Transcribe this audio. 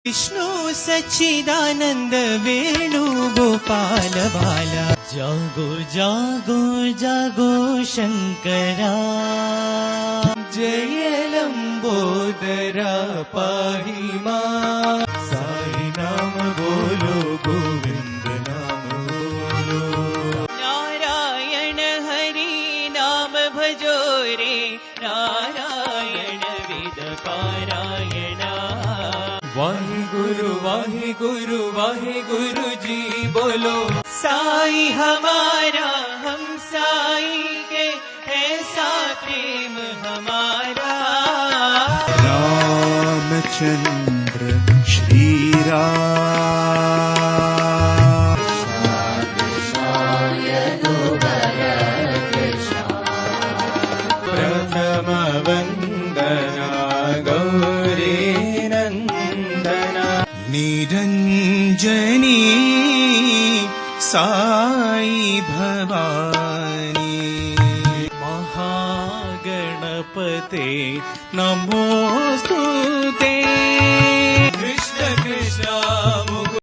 विष्णु सच्चिदानंद वेणुगोपाल बाला। जागो जागो जागो शंकरा, जय लंबोदरा पाहि मां। साई नाम बोलो, गोविंद नाम बोलो। नारायण हरि नाम भजो रे, नारायण वेद पारायणा। वाहिगुरु वाहिगुरु वाहिगुरु जी बोलो। साई हमारा हम साई के, ऐसा प्रेम हमारा। रामचंद्र श्री राम। प्रथम वंदना गौरी निरंजनी साई भवानी। महागणपते नमोस्तुते।